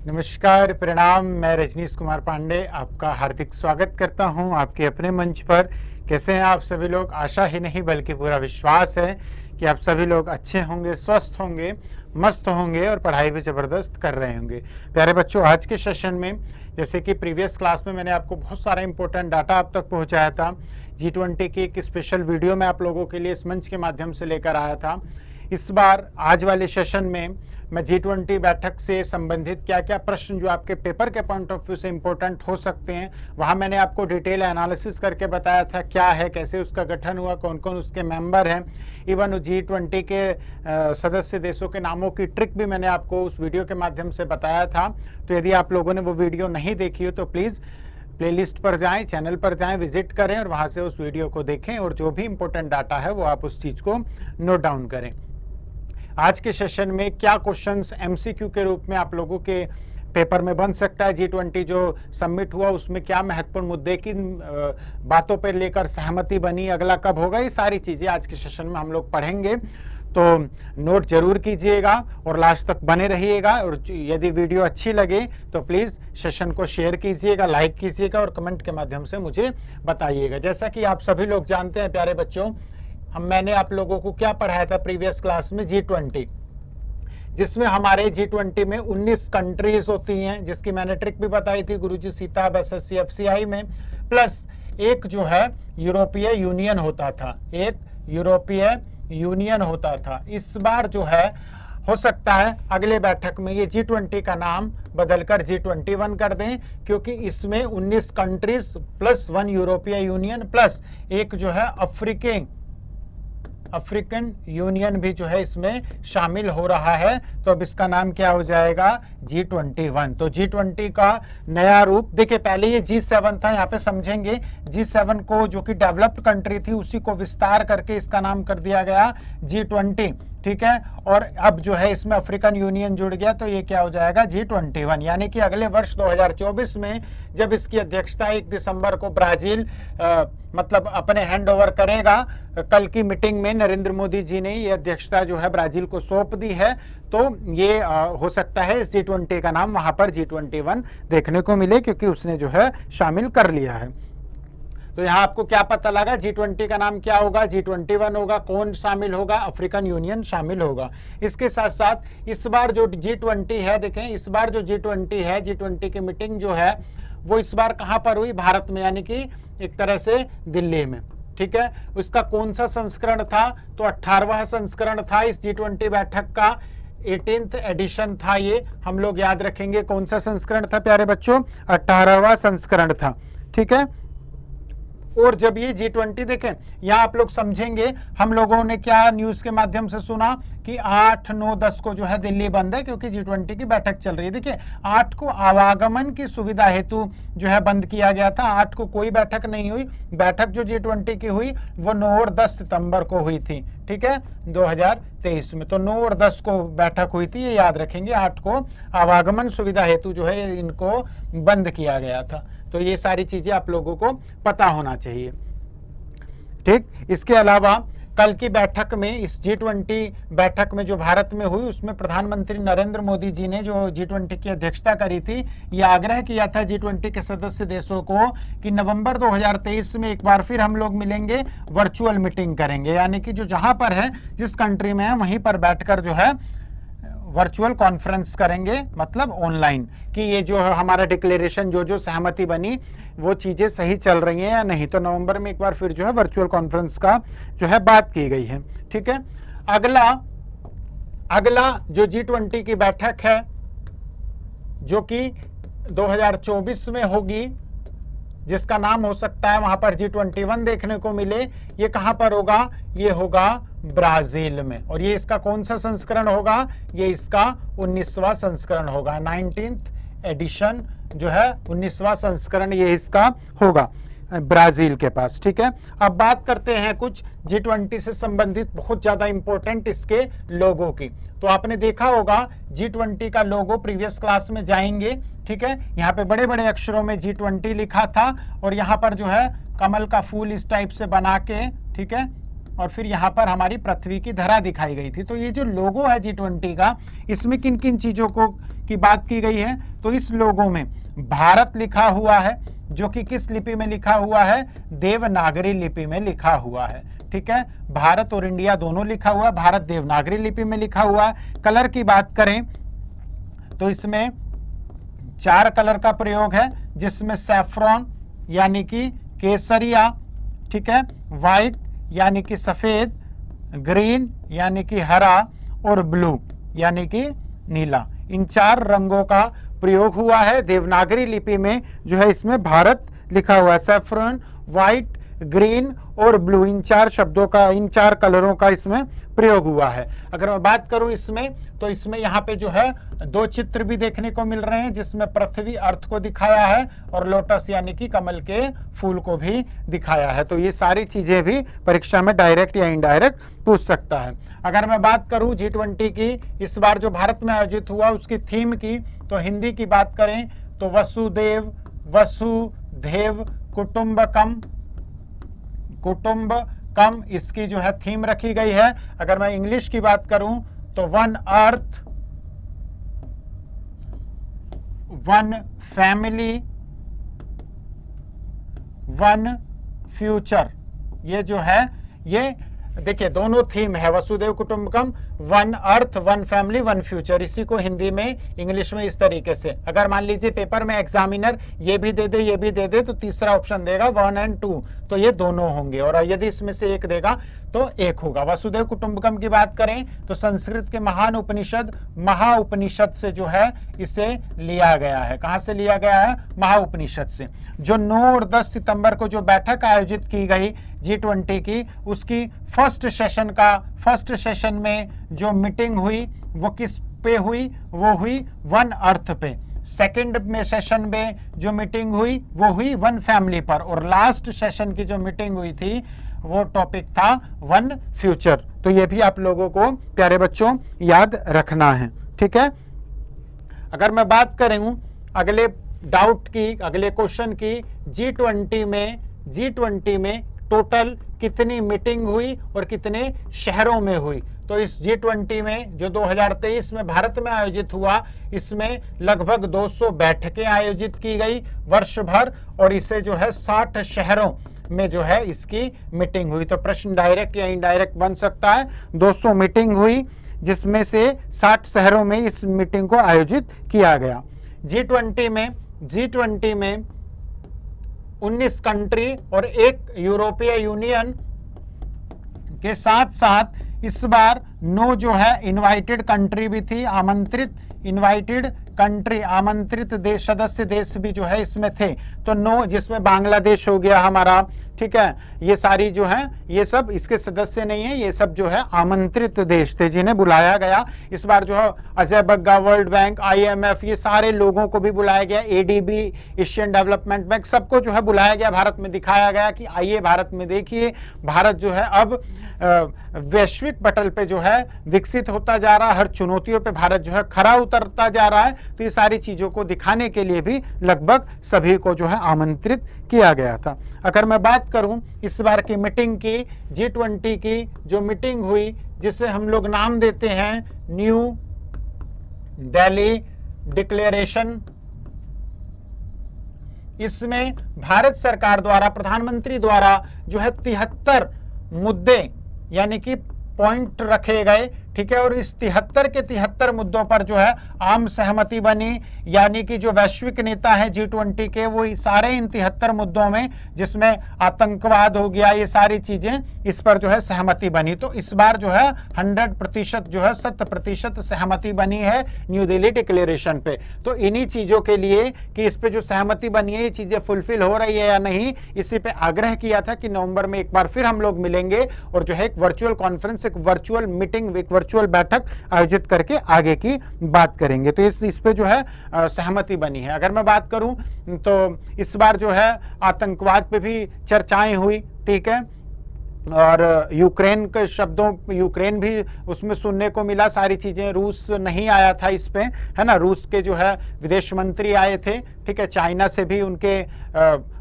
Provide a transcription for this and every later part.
नमस्कार, प्रणाम। मैं रजनीश कुमार पांडे आपका हार्दिक स्वागत करता हूं आपके अपने मंच पर। कैसे हैं आप सभी लोग? आशा ही नहीं बल्कि पूरा विश्वास है कि आप सभी लोग अच्छे होंगे, स्वस्थ होंगे, मस्त होंगे और पढ़ाई भी ज़बरदस्त कर रहे होंगे। प्यारे बच्चों, आज के सेशन में जैसे कि प्रीवियस क्लास में मैंने आपको बहुत सारा इंपॉर्टेंट डाटा आप तक पहुंचाया था। G20 की एक स्पेशल वीडियो मैं आप लोगों के लिए इस मंच के माध्यम से लेकर आया था। इस बार आज वाले सेशन में मैं G20 बैठक से संबंधित क्या क्या प्रश्न जो आपके पेपर के पॉइंट ऑफ व्यू से इंपॉर्टेंट हो सकते हैं, वहाँ मैंने आपको डिटेल एनालिसिस करके बताया था क्या है, कैसे उसका गठन हुआ, कौन कौन उसके मेंबर हैं। इवन G20 के सदस्य देशों के नामों की ट्रिक भी मैंने आपको उस वीडियो के माध्यम से बताया था। तो यदि आप लोगों ने वो वीडियो नहीं देखी हो तो प्लीज़ प्लेलिस्ट पर जाएं, चैनल पर जाएं, विजिट करें और वहाँ से उस वीडियो को देखें और जो भी इंपॉर्टेंट डाटा है वो आप उस चीज़ को नोट डाउन करें। आज के सेशन में क्या क्वेश्चंस एमसीक्यू के रूप में आप लोगों के पेपर में बन सकता है, G20 जो सबमिट हुआ उसमें क्या महत्वपूर्ण मुद्दे की बातों पर लेकर सहमति बनी, अगला कब होगा, ये सारी चीज़ें आज के सेशन में हम लोग पढ़ेंगे। तो नोट जरूर कीजिएगा और लास्ट तक बने रहिएगा। और यदि वीडियो अच्छी लगे तो प्लीज़ सेशन को शेयर कीजिएगा, लाइक कीजिएगा और कमेंट के माध्यम से मुझे बताइएगा। जैसा कि आप सभी लोग जानते हैं प्यारे बच्चों, मैंने आप लोगों को क्या पढ़ाया था प्रीवियस क्लास में, G20, जिसमें हमारे G20 में 19 कंट्रीज होती हैं, जिसकी मैंने ट्रिक भी बताई थी गुरुजी सीताब SSC FCI में। प्लस एक जो है यूरोपीय यूनियन होता था, एक यूरोपीय यूनियन होता था। इस बार जो है हो सकता है अगले बैठक में ये G20 का नाम बदलकर G21 कर दें, क्योंकि इसमें 19 कंट्रीज प्लस 1 यूरोपीय यूनियन प्लस एक जो है अफ्रीकन यूनियन भी जो है इसमें शामिल हो रहा है। तो अब इसका नाम क्या हो जाएगा, G21। तो G20 का नया रूप देखिए, पहले ये G7 था, यहाँ पे समझेंगे। G7 को जो कि डेवलप्ड कंट्री थी उसी को विस्तार करके इसका नाम कर दिया गया G20, ठीक है। और अब जो है इसमें अफ्रीकन यूनियन जुड़ गया तो ये क्या हो जाएगा, G21। यानी कि अगले वर्ष 2024 में जब इसकी अध्यक्षता 1 दिसंबर को ब्राजील मतलब अपने हैंड ओवर करेगा, कल की मीटिंग में नरेंद्र मोदी जी ने ये अध्यक्षता जो है ब्राजील को सौंप दी है। तो ये हो सकता है इस G20 का नाम वहां पर G21 देखने को मिले, क्योंकि उसने जो है शामिल कर लिया है। तो यहाँ आपको क्या पता लगा, G20 का नाम क्या होगा, G21 होगा। कौन शामिल होगा, अफ्रीकन यूनियन शामिल होगा। इसके साथ साथ इस बार जो G20 है, देखें इस बार जो G20 है, G20 की मीटिंग जो है वो इस बार कहाँ पर हुई, भारत में, यानी कि एक तरह से दिल्ली में, ठीक है। उसका कौन सा संस्करण था, तो 18वां संस्करण था इस G20 बैठक का, 18th एडिशन था ये, हम लोग याद रखेंगे। कौन सा संस्करण था प्यारे बच्चों, 18वां संस्करण था, ठीक है। और जब ये G20 देखें, यहाँ आप लोग समझेंगे, हम लोगों ने क्या न्यूज के माध्यम से सुना कि 8, 9, 10 को जो है दिल्ली बंद है, क्योंकि G20 की बैठक चल रही है। देखिए 8 को आवागमन की सुविधा हेतु जो है बंद किया गया था, 8 को कोई बैठक नहीं हुई। बैठक जो G20 की हुई वो 9 और 10 सितंबर को हुई थी, ठीक है, 2023 में। तो 9 और 10 को बैठक हुई थी, ये याद रखेंगे। 8 को आवागमन सुविधा हेतु जो है इनको बंद किया गया था। तो ये सारी चीजें आप लोगों को पता होना चाहिए, ठीक। इसके अलावा कल की बैठक में, इस G20 बैठक में जो भारत में हुई, उसमें प्रधानमंत्री नरेंद्र मोदी जी ने जो G20 की अध्यक्षता करी थी, ये आग्रह किया था G20 के सदस्य देशों को कि नवंबर 2023 में एक बार फिर हम लोग मिलेंगे, वर्चुअल मीटिंग करेंगे। यानी कि जो जहां पर है, जिस कंट्री में है वहीं पर बैठकर जो है वर्चुअल कॉन्फ्रेंस करेंगे, मतलब ऑनलाइन, कि ये जो हमारा डिक्लेरेशन जो सहमति बनी वो चीज़ें सही चल रही हैं या नहीं। तो नवंबर में एक बार फिर जो है वर्चुअल कॉन्फ्रेंस का जो है बात की गई है, ठीक है। अगला जो G20 की बैठक है जो कि 2024 में होगी, जिसका नाम हो सकता है वहां पर G21 देखने को मिले, ये कहां पर होगा, ये होगा ब्राजील में। और ये इसका कौन सा संस्करण होगा, ये इसका 19वां संस्करण होगा, 19th एडिशन जो है 19वां संस्करण ये इसका होगा ब्राजील के पास, ठीक है। अब बात करते हैं कुछ G20 से संबंधित बहुत ज्यादा इंपॉर्टेंट इसके लोगों की। तो आपने देखा होगा G20 का लोगो, प्रीवियस क्लास में जाएंगे, ठीक है। यहाँ पे बड़े बड़े अक्षरों में G20 लिखा था और यहाँ पर जो है कमल का फूल इस टाइप से बना के, ठीक है, और फिर यहाँ पर हमारी पृथ्वी की धरा दिखाई गई थी। तो ये जो लोगो है G20 का, इसमें किन किन चीजों की बात की गई है। तो इस लोगों में भारत लिखा हुआ है, जो कि किस लिपि में लिखा हुआ है, देवनागरी लिपि में लिखा हुआ है। ठीक है, भारत और इंडिया दोनों लिखा हुआ है, भारत देवनागरी लिपि में लिखा हुआ है। कलर की बात करें तो इसमें 4 कलर का प्रयोग है, जिसमें सैफ्रॉन यानी कि केसरिया, ठीक है, व्हाइट यानी कि सफेद, ग्रीन यानी कि हरा और ब्लू यानी कि नीला, इन 4 रंगों का प्रयोग हुआ है। देवनागरी लिपि में जो है इसमें भारत लिखा हुआ है, सैफ्रॉन, व्हाइट, ग्रीन और ब्लू, इन 4 शब्दों का, इन 4 कलरों का इसमें प्रयोग हुआ है। अगर मैं बात करूं इसमें, तो इसमें यहाँ पे जो है 2 चित्र भी देखने को मिल रहे हैं, जिसमें पृथ्वी अर्थ को दिखाया है और लोटस यानी कि कमल के फूल को भी दिखाया है। तो ये सारी चीजें भी परीक्षा में डायरेक्ट या इनडायरेक्ट पूछ सकता है। अगर मैं बात करूं G20 की, इस बार जो भारत में आयोजित हुआ उसकी थीम की, तो हिंदी की बात करें तो वसुदेव वसुधैव कुटुंबकम, कुटुंबकम इसकी जो है थीम रखी गई है। अगर मैं इंग्लिश की बात करूं तो one earth one family one future, ये जो है, ये देखिए दोनों थीम है, वसुदेव कुटुंबकम, one earth one family one future. इसी को हिंदी में, इंग्लिश में इस तरीके से, अगर मान लीजिए पेपर में एग्जामिनर ये भी दे दे ये भी दे दे, तो तीसरा ऑप्शन देगा 1 और 2, तो ये दोनों होंगे, और यदि इसमें से एक देगा तो एक होगा। वसुदेव कुटुंबकम की बात करें तो संस्कृत के महान उपनिषद महाउपनिषद से जो है इसे लिया गया है। कहां से लिया गया है? महाउपनिषद से। जो 9 और 10 सितंबर को जो बैठक आयोजित की गई G20 की, उसकी फर्स्ट सेशन में जो मीटिंग हुई वो किस पे हुई? वो हुई वन अर्थ पे। सेकंड में सेशन में जो मीटिंग हुई वो हुई वन फैमिली पर, और लास्ट सेशन की जो मीटिंग हुई थी वो टॉपिक था वन फ्यूचर। तो ये भी आप लोगों को प्यारे बच्चों याद रखना है, ठीक है। अगर मैं बात करूं अगले डाउट की, अगले क्वेश्चन की, G20 में टोटल कितनी मीटिंग हुई और कितने शहरों में हुई? तो इस G20 में जो 2023 में भारत में आयोजित हुआ, इसमें लगभग 200 बैठकें आयोजित की गई वर्ष भर, और इसे जो है 60 शहरों में जो है इसकी मीटिंग हुई। तो प्रश्न डायरेक्ट या इनडायरेक्ट बन सकता है। 200 मीटिंग हुई, जिसमें से 60 शहरों में इस मीटिंग को आयोजित किया गया। G20 में 19 कंट्री और एक यूरोपीय यूनियन के साथ साथ इस बार 9 जो है इनवाइटेड कंट्री भी थी, आमंत्रित देश, सदस्य देश भी जो है इसमें थे। तो 9, जिसमें बांग्लादेश हो गया हमारा, ठीक है, ये सारी जो है ये सब इसके सदस्य नहीं है, ये सब जो है आमंत्रित देश थे जिन्हें बुलाया गया। इस बार जो है Ajay Bagga, world bank, IMF, ये सारे लोगों को भी बुलाया गया, ADB, एशियन डेवलपमेंट बैंक, सबको जो है बुलाया गया, भारत में दिखाया गया कि आइए भारत में देखिए, भारत जो है अब वैश्विक पटल पे जो है विकसित होता जा रहा है, हर चुनौतियों पे भारत जो है खरा उतरता जा रहा है। तो ये सारी चीजों को दिखाने के लिए भी लगभग सभी को जो है आमंत्रित किया गया था। अगर मैं बात करूं इस बार की मीटिंग की, G20 की जो मीटिंग हुई, जिसे हम लोग नाम देते हैं न्यू दिल्ली डिक्लेरेशन, इसमें भारत सरकार द्वारा, प्रधानमंत्री द्वारा जो है 73 मुद्दे यानी कि पॉइंट रखे गए, ठीक है, और इस 73 के 73 मुद्दों पर जो है आम सहमति बनी, यानी कि जो वैश्विक नेता है G20 के, वो सारे इन 73 मुद्दों में, जिसमें आतंकवाद हो गया, ये सारी चीजें, इस पर जो है सहमति बनी। तो इस बार जो है 100% जो है 100% सहमति बनी है न्यू दिल्ली डिक्लेरेशन पे। तो इन्हीं चीजों के लिए कि इस पे जो सहमति बनी है, ये चीजें फुलफिल हो रही है या नहीं, इसी पे आग्रह किया था कि नवंबर में एक बार फिर हम लोग मिलेंगे और जो है एक वर्चुअल कॉन्फ्रेंस, एक वर्चुअल मीटिंग, एक वर्चुअल बैठक आयोजित करके आगे की बात करेंगे। तो इस पे जो है सहमति बनी है। अगर मैं बात करूं तो इस बार जो है आतंकवाद पे भी चर्चाएं हुई, ठीक है, और यूक्रेन के शब्दों, यूक्रेन भी उसमें सुनने को मिला, सारी चीजें। रूस नहीं आया था इस पे, है ना, रूस के जो है विदेश मंत्री आए थे, ठीक है, चाइना से भी उनके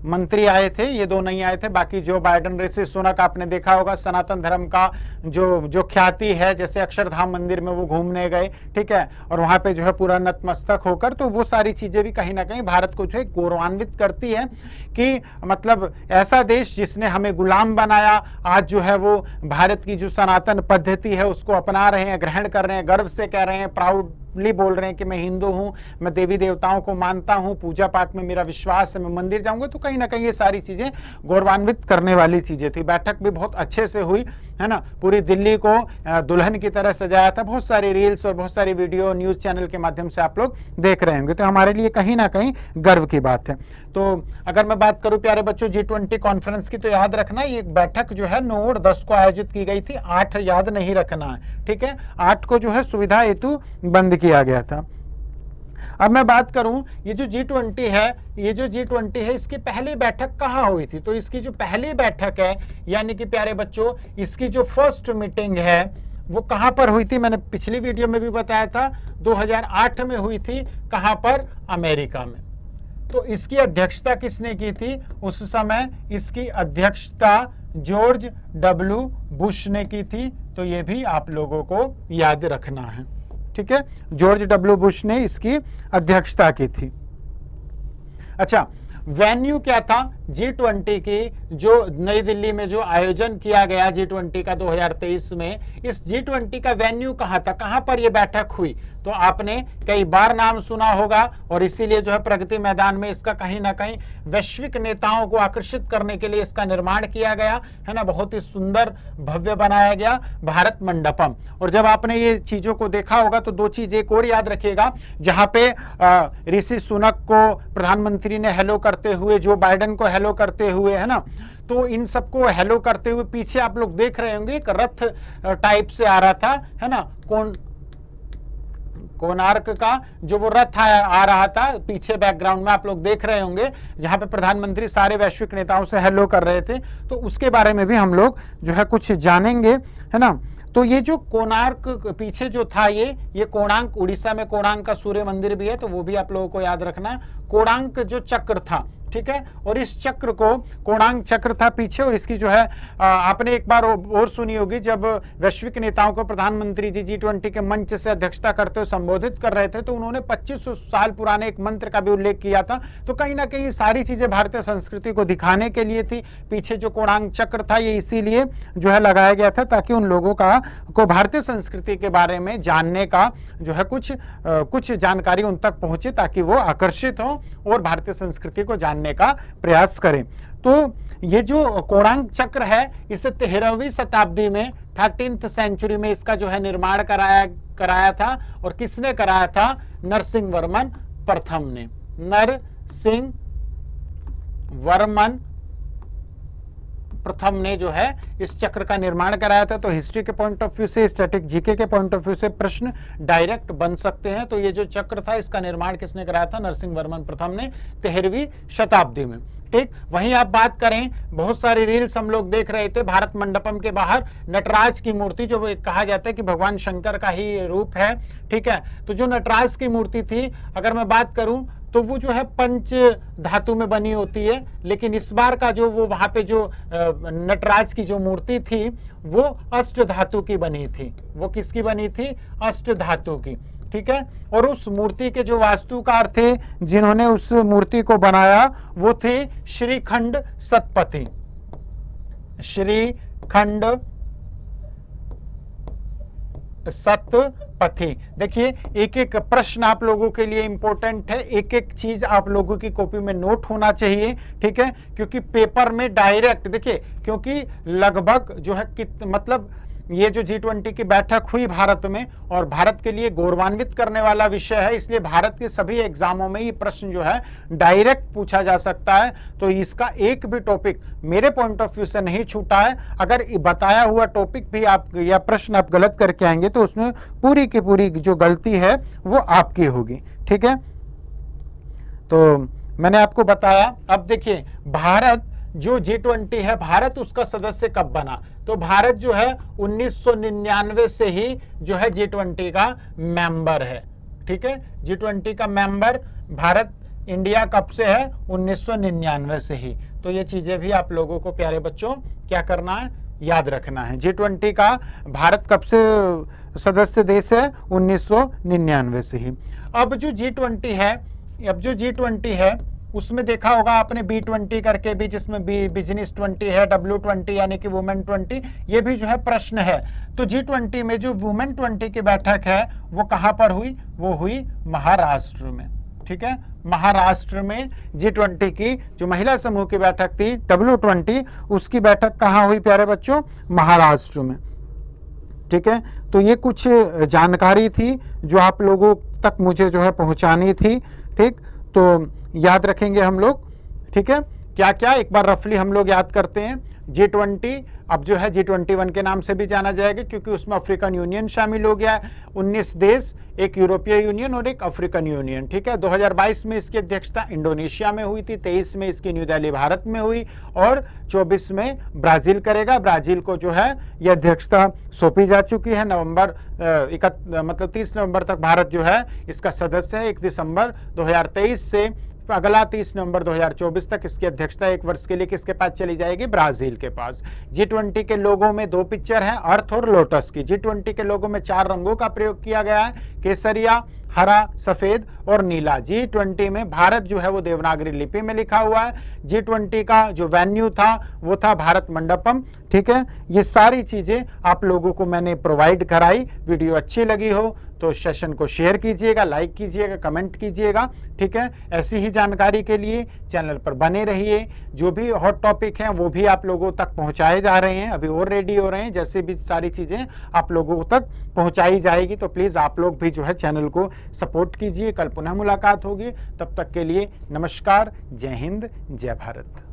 मंत्री आए थे, ये दो नहीं आए थे। बाकी जो बाइडेन, ऋषि सुनक, आपने देखा होगा सनातन धर्म का जो ख्याति है, जैसे अक्षरधाम मंदिर में वो घूमने गए, ठीक है, और वहां पे जो है पूरा नतमस्तक होकर, तो वो सारी चीजें भी कहीं ना कहीं भारत को जो है गौरवान्वित करती है कि मतलब ऐसा देश जिसने हमें गुलाम बनाया, आज जो है वो भारत की जो सनातन पद्धति है उसको अपना रहे हैं, ग्रहण कर रहे हैं, गर्व से कह रहे हैं, प्राउडली बोल रहे हैं कि मैं हिंदू हूं, मैं देवी देवताओं को मानता हूं, पूजा पाठ में मेरा विश्वास है, मैं मंदिर जाऊंगा। तो कहीं ना कहीं ये सारी चीजें गौरवान्वित करने वाली चीजें थी। बैठक भी बहुत अच्छे से हुई, है ना, पूरी दिल्ली को दुल्हन की तरह सजाया था। बहुत सारी रील्स और बहुत सारी वीडियो न्यूज चैनल के माध्यम से आप लोग देख रहे होंगे, तो हमारे लिए कहीं ना कहीं गर्व की बात है। तो अगर मैं बात करूं प्यारे बच्चों G20 कॉन्फ्रेंस की, तो याद रखना ये बैठक जो है 9 और 10 को आयोजित की गई थी, 8 याद नहीं रखना है, ठीक है, 8 को जो है सुविधा हेतु बंद किया गया था। अब मैं बात करूं ये जो G20 है, ये जो G20 है इसकी पहली बैठक कहाँ हुई थी? तो इसकी जो पहली बैठक है, यानी कि प्यारे बच्चों इसकी जो फर्स्ट मीटिंग है वो कहाँ पर हुई थी? मैंने पिछली वीडियो में भी बताया था, 2008 में हुई थी। कहाँ पर? अमेरिका में। तो इसकी अध्यक्षता किसने की थी? उस समय इसकी अध्यक्षता जॉर्ज डब्ल्यू बुश ने की थी। तो ये भी आप लोगों को याद रखना है, ठीक है, जॉर्ज डब्ल्यू बुश ने इसकी अध्यक्षता की थी। अच्छा, वेन्यू क्या था G20 की? जो नई दिल्ली में जो आयोजन किया गया G20 का 2023 में, इस G20 का वेन्यू कहाँ था, कहाँ पर यह बैठक हुई? तो आपने कई बार नाम सुना होगा और इसीलिए जो है प्रगति मैदान में इसका कहीं ना कहीं वैश्विक नेताओं को आकर्षित करने के लिए इसका निर्माण किया गया है ना, बहुत ही सुंदर भव्य बनाया गया भारत मंडपम। और जब आपने ये चीजों को देखा होगा तो 2 चीज एक और याद रखिएगा, जहां पे ऋषि सुनक को प्रधानमंत्री ने हेलो करते हुए, जो बाइडेन को हेलो करते हुए, है ना, तो इन सबको हेलो करते हुए पीछे आप लोग देख रहे होंगे एक रथ टाइप से आ रहा था, है ना, कोणार्क का जो वो रथ आ रहा था, पीछे बैकग्राउंड में आप लोग देख रहे होंगे, जहां पे प्रधानमंत्री सारे वैश्विक नेताओं से हेलो कर रहे थे। तो उसके बारे में भी हम लोग जो है कुछ जानेंगे, है ना। तो ये जो कोणार्क पीछे जो था, ये कोणार्क, उड़ीसा में कोणार्क का सूर्य मंदिर भी है, तो वो भी आप लोगों को याद रखना है। कोणार्क जो चक्र था, ठीक है, और इस चक्र को, कोणार्क चक्र था पीछे, और इसकी जो है आपने एक बार और सुनी होगी, जब वैश्विक नेताओं को प्रधानमंत्री जी G20 के मंच से अध्यक्षता करते हुए संबोधित कर रहे थे, तो उन्होंने 2500 साल पुराने एक मंत्र का भी उल्लेख किया था। तो कहीं ना कहीं सारी चीजें भारतीय संस्कृति को दिखाने के लिए थी। पीछे जो कोणार्क चक्र था ये इसीलिए जो है लगाया गया था, ताकि उन लोगों को भारतीय संस्कृति के बारे में जानने का जो है कुछ जानकारी उन तक पहुंचे, ताकि वो आकर्षित हो और भारतीय संस्कृति को जानने का प्रयास करें। तो ये जो कोणार्क चक्र है, इसे 13वीं शताब्दी में, 13th सेंचुरी में इसका जो है निर्माण कराया था। और किसने कराया था? नरसिंह वर्मन प्रथम ने। नरसिंह वर्मन प्रथम ने जो है इस चक्र का निर्माण कराया था। तो हिस्ट्री के पॉइंट ऑफ व्यू से, स्टैटिक जीके के पॉइंट ऑफ व्यू से प्रश्न डायरेक्ट बन सकते हैं। तो ये जो चक्र था इसका निर्माण किसने कराया था? नरसिंह वर्मन प्रथम ने 13वीं शताब्दी में। ठीक, वहीं आप बात करें, बहुत सारी रील्स हम लोग देख रहे थे, भारत मंडपम के बाहर नटराज की मूर्ति, जो कहा जाता है कि भगवान शंकर का ही रूप है, ठीक है। तो जो नटराज की मूर्ति थी, अगर मैं बात करूं तो वो जो है पंच धातु में बनी होती है, लेकिन इस बार का जो वो वहां पे जो नटराज की जो मूर्ति थी वो अष्ट धातु की बनी थी। वो किसकी बनी थी? अष्ट धातु की, ठीक है। और उस मूर्ति के जो वास्तुकार थे, जिन्होंने उस मूर्ति को बनाया, वो थे श्रीखंड सतपथी। श्रीखंड सतपथी। देखिए, एक एक प्रश्न आप लोगों के लिए इंपॉर्टेंट है, एक एक चीज आप लोगों की कॉपी में नोट होना चाहिए, ठीक है, क्योंकि पेपर में डायरेक्ट, देखिए, क्योंकि लगभग जो है मतलब ये जो G20 की बैठक हुई भारत में, और भारत के लिए गौरवान्वित करने वाला विषय है, इसलिए भारत के सभी एग्जामों में ये प्रश्न जो है डायरेक्ट पूछा जा सकता है। तो इसका एक भी टॉपिक मेरे पॉइंट ऑफ व्यू से नहीं छूटा है। अगर बताया हुआ टॉपिक भी आप या प्रश्न आप गलत करके आएंगे तो उसमें पूरी की पूरी जो गलती है वो आपकी होगी, ठीक है। तो मैंने आपको बताया। अब देखिए, भारत जो G20 है, भारत उसका सदस्य कब बना? तो भारत जो है 1999 से ही जो है G20 का मेंबर है, ठीक है। G20 का मेंबर भारत इंडिया कब से है, 1999 से ही। तो ये चीजें भी आप लोगों को प्यारे बच्चों क्या करना है, याद रखना है। G20 का भारत कब से सदस्य देश है, 1999 से ही। अब जो G20 है उसमें देखा होगा आपने B20 करके भी, जिसमें बिजनेस 20 है, W20 यानी कि वुमेन 20, ये भी जो है प्रश्न है। तो G20 में जो वुमेन 20 की बैठक है वो कहां पर हुई, वो हुई महाराष्ट्र में। ठीक है, महाराष्ट्र में G20 की जो महिला समूह की बैठक थी W20, उसकी बैठक कहां हुई प्यारे बच्चों, महाराष्ट्र में। ठीक है, तो ये कुछ जानकारी थी जो आप लोगों तक मुझे जो है पहुंचानी थी। ठीक, तो याद रखेंगे हम लोग। ठीक है, क्या क्या एक बार रफली हम लोग याद करते हैं। G20 अब जो है G21 के नाम से भी जाना जाएगा, क्योंकि उसमें अफ्रीकन यूनियन शामिल हो गया है। 19 देश, एक यूरोपीय यूनियन और एक अफ्रीकन यूनियन। ठीक है, 2022 में इसकी अध्यक्षता इंडोनेशिया में हुई थी, 23 में इसकी न्यू दिल्ली भारत में हुई, और 24 में ब्राजील करेगा। ब्राजील को जो है यह अध्यक्षता सौंपी जा चुकी है। मतलब 30 नवंबर तक भारत जो है इसका सदस्य है। 1 दिसंबर 2023 से अगला 30 नवंबर 2024 तक इसकी अध्यक्षता 1 वर्ष के लिए किसके पास चली जाएगी, ब्राजील के पास। G20 के लोगों में 2 पिक्चर हैं, अर्थ और लोटस की। G20 के लोगों में 4 रंगों का प्रयोग किया गया है, केसरिया, हरा, सफेद और नीला। G20 में भारत जो है वो देवनागरी लिपि में लिखा हुआ है। G20 का जो वेन्यू था वो था भारत मंडपम। ठीक है, ये सारी चीजें आप लोगों को मैंने प्रोवाइड कराई। वीडियो अच्छी लगी हो तो सेशन को शेयर कीजिएगा, लाइक कीजिएगा, कमेंट कीजिएगा। ठीक है, ऐसी ही जानकारी के लिए चैनल पर बने रहिए। जो भी हॉट टॉपिक हैं वो भी आप लोगों तक पहुंचाए जा रहे हैं, अभी और रेडी हो रहे हैं। जैसे भी सारी चीज़ें आप लोगों तक पहुंचाई जाएगी तो प्लीज़ आप लोग भी जो है चैनल को सपोर्ट कीजिए। कल पुनः मुलाकात होगी, तब तक के लिए नमस्कार, जय हिंद, जय भारत।